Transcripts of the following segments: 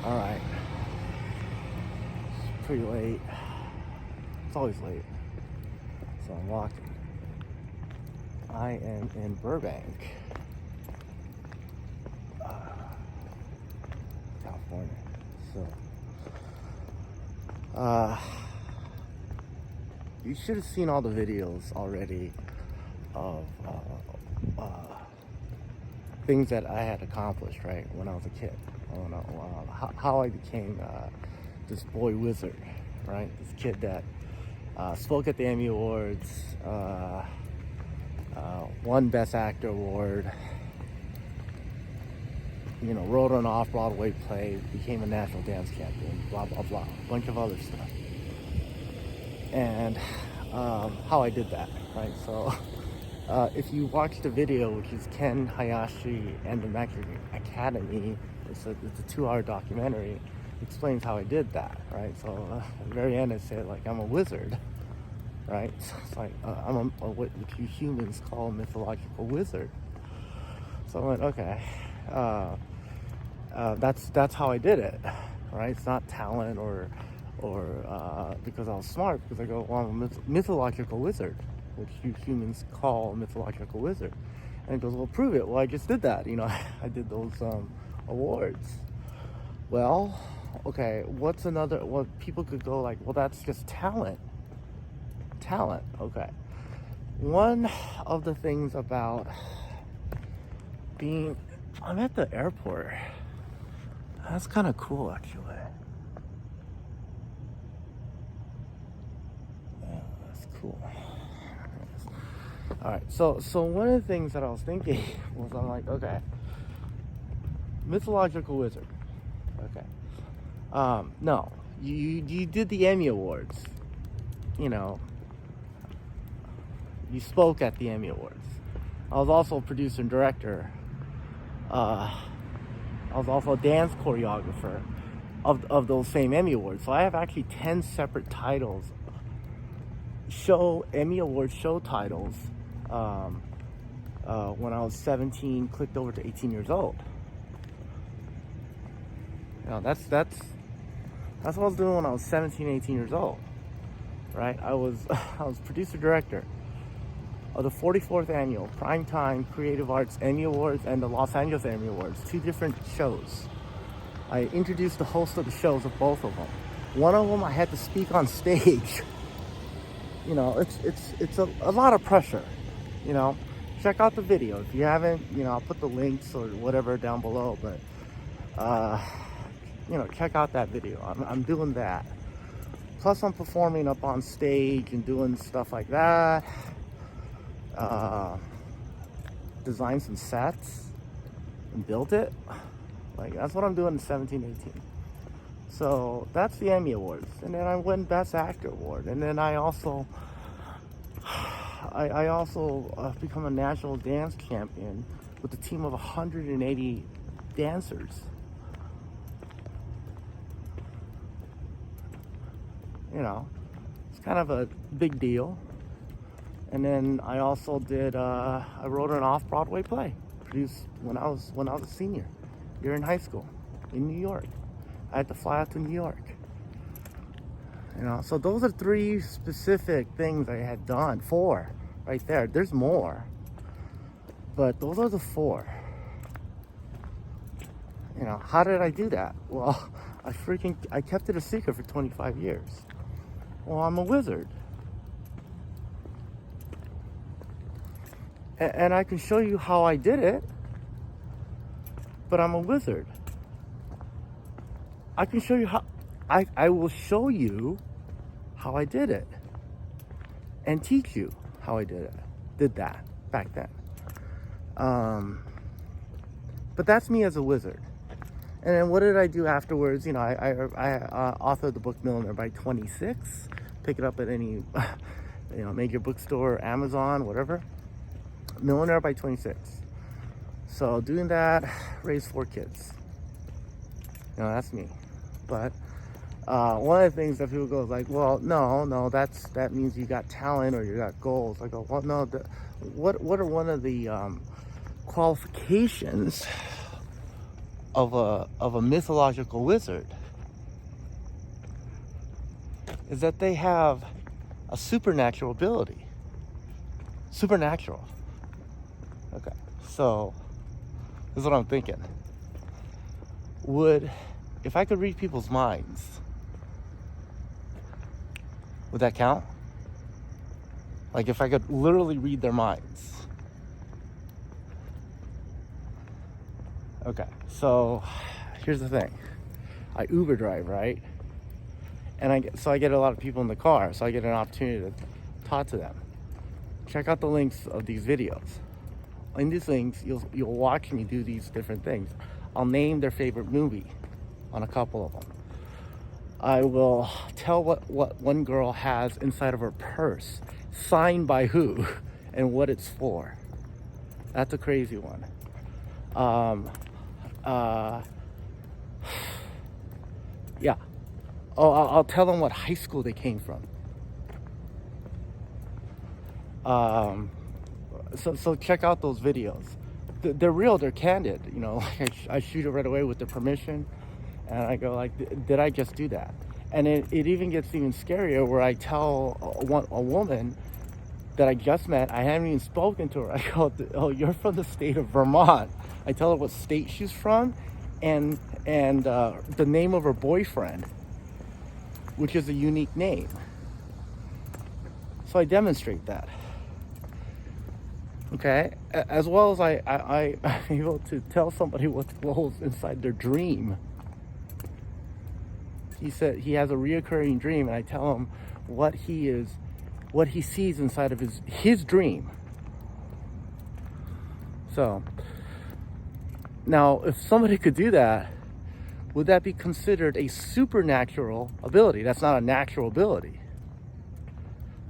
All right. It's pretty late. It's always late. So I'm walking. I am in Burbank, California. So, you should have seen all the videos already of things that I had accomplished, right, when I was a kid. I don't know how I became this boy wizard, right? This kid that spoke at the Emmy Awards, won Best Actor Award, wrote an off-Broadway play, became a national dance champion, blah, blah, blah, a bunch of other stuff. And how I did that, right? So if you watch the video, which is Ken Hayashi and the Magic Academy, it's a 2-hour documentary, explains how I did that, right? So at the very end, I said, like, I'm a wizard, right? So it's like, I'm what you humans call a mythological wizard. So I went, okay, that's how I did it, right? It's not talent or because I was smart, because I go, well, I'm a mythological wizard, which you humans call a mythological wizard. And he goes, well, prove it. Well, I just did that. I did those awards. Well, okay, what people could go like, well, that's just talent. Okay. One of the things about I'm at the airport. That's kind of cool, actually. Yeah, that's cool. All right, so one of the things that I was thinking was, I'm like, okay, mythological wizard. Okay. No, you did the Emmy Awards. You spoke at the Emmy Awards. I was also a producer and director. I was also a dance choreographer of those same Emmy Awards. So I have actually 10 separate titles, Emmy Award show titles, when I was 17, clicked over to 18 years old. That's what I was doing when I was 17, 18 years old, right? I was producer director of the 44th annual Primetime Creative Arts Emmy Awards and the Los Angeles Emmy Awards, 2 different shows. I introduced the host of the shows of both of them. One of them I had to speak on stage. It's a lot of pressure. Check out the video if you haven't. I'll put the links or whatever down below. But check out that video. I'm doing that. Plus, I'm performing up on stage and doing stuff like that. Designed some sets and built it. Like, that's what I'm doing in 17, 18. So that's the Emmy Awards. And then I won Best Actor Award. And then I also become a national dance champion with a team of 180 dancers. It's kind of a big deal. And then I also I wrote an off-Broadway play, produced when I was a senior, year in high school, in New York. I had to fly out to New York. So those are 3 specific things I had done. 4, right there. There's more, but those are the 4. How did I do that? Well, I kept it a secret for 25 years. Well, I'm a wizard. And I can show you how I did it, but I'm a wizard. I can show you how, I will show you how I did it and teach you how I did that back then. But that's me as a wizard. And then what did I do afterwards? I authored the book Millionaire by 26. Pick it up at any, major bookstore, Amazon, whatever. Millionaire by 26. So doing that, raised 4 kids. That's me. But one of the things that people go like, well, no, that means you got talent or you got goals. I go, well, no. What are one of the qualifications of a mythological wizard is that they have a supernatural ability. Supernatural. Okay, so this is what I'm thinking. If I could read people's minds, would that count? Like if I could literally read their minds. Okay, so here's the thing. I Uber drive, right? And I get a lot of people in the car, so I get an opportunity to talk to them. Check out the links of these videos. In these links, you'll watch me do these different things. I'll name their favorite movie on a couple of them. I will tell what one girl has inside of her purse, signed by who, and what it's for. That's a crazy one. Yeah. Oh, I'll tell them what high school they came from. So check out those videos. They're real, they're candid. You know, I shoot it right away with their permission. And I go like, did I just do that? And it even gets even scarier where I tell a woman that I just met, I haven't even spoken to her. I go, oh, you're from the state of Vermont. I tell her what state she's from and the name of her boyfriend, which is a unique name. So I demonstrate that. Okay, as well as I'm able to tell somebody what goes inside their dream. He said he has a reoccurring dream, and I tell him what he sees inside of his dream. So now, if somebody could do that, would that be considered a supernatural ability? That's not a natural ability.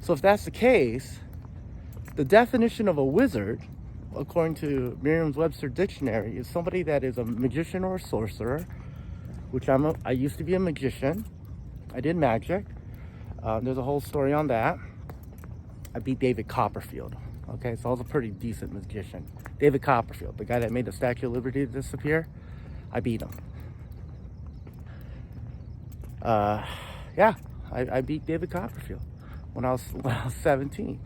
So if that's the case, the definition of a wizard, according to Merriam-Webster dictionary, is somebody that is a magician or a sorcerer, which I used to be a magician. I did magic. There's a whole story on that. I beat David Copperfield. Okay, so I was a pretty decent magician. David Copperfield, the guy that made the Statue of Liberty disappear, I beat him. Yeah, I beat David Copperfield when I was 17.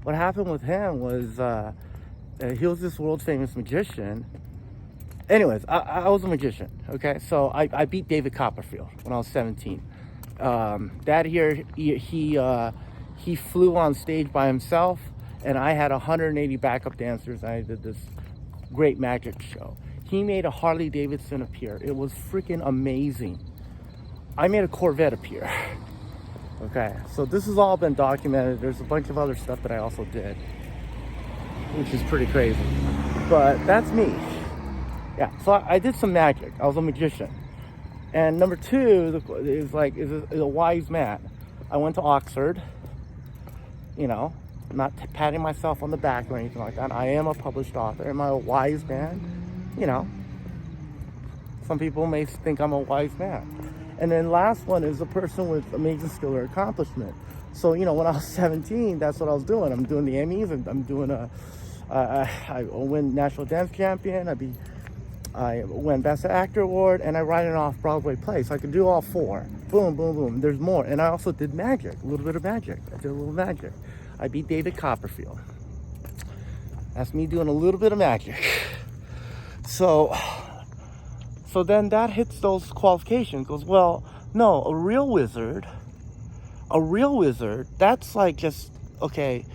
What happened with him was he was this world famous magician. Anyways, I was a magician, okay? So I beat David Copperfield when I was 17. That year, he flew on stage by himself, and I had 180 backup dancers, and I did this great magic show. He made a Harley Davidson appear. It was freaking amazing. I made a Corvette appear. Okay, so this has all been documented. There's a bunch of other stuff that I also did, which is pretty crazy. But that's me. Yeah, so I did some magic. I was a magician. And number two is a wise man. I went to Oxford, you know, not patting myself on the back or anything like that. I am a published author. Am I a wise man? You know, some people may think I'm a wise man. And then last one is a person with amazing skill or accomplishment. So, you know, when I was 17, that's what I was doing. I'm doing the Emmys, and I'm doing I win National Dance Champion. I win Best Actor Award, and I write an off-Broadway play. So I could do all four. Boom, boom, boom. There's more. And I also did magic, a little bit of magic. I did a little magic. I beat David Copperfield. That's me doing a little bit of magic. So then that hits those qualifications. Goes, well, no, a real wizard, that's like just, okay,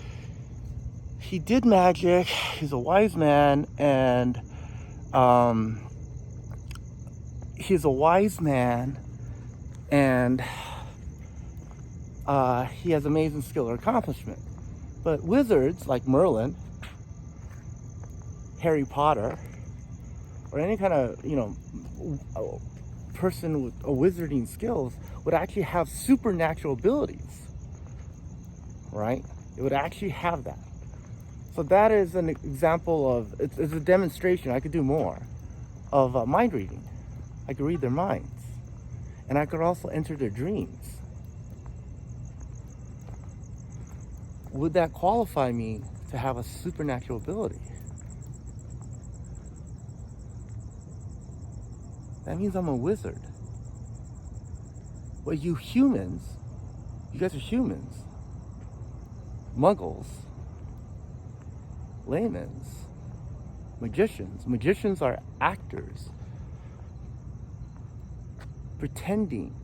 he did magic, he's a wise man, and he has amazing skill or accomplishment. But wizards like Merlin, Harry Potter, or any kind of, you know, person with wizarding skills would actually have supernatural abilities, right? It would actually have that. So that is an example of, it's a demonstration, I could do more, of mind reading. I could read their minds. And I could also enter their dreams. Would that qualify me to have a supernatural ability? That means I'm a wizard. Well, you humans, you guys are humans. Muggles, laymen, magicians. Magicians are actors pretending,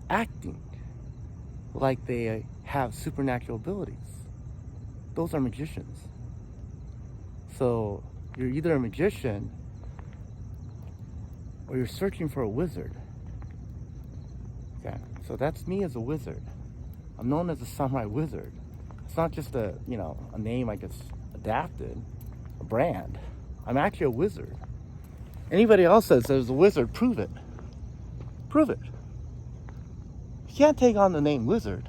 acting like they have supernatural abilities. Those are magicians. So you're either a magician or you're searching for a wizard. Okay, so that's me as a wizard. I'm known as a samurai wizard. It's not just a name I just adapted, a brand. I'm actually a wizard. Anybody else says there's a wizard, prove it. Prove it. You can't take on the name wizard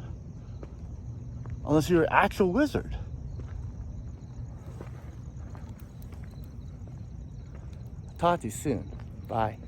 unless you're an actual wizard. Talk to you soon. Bye.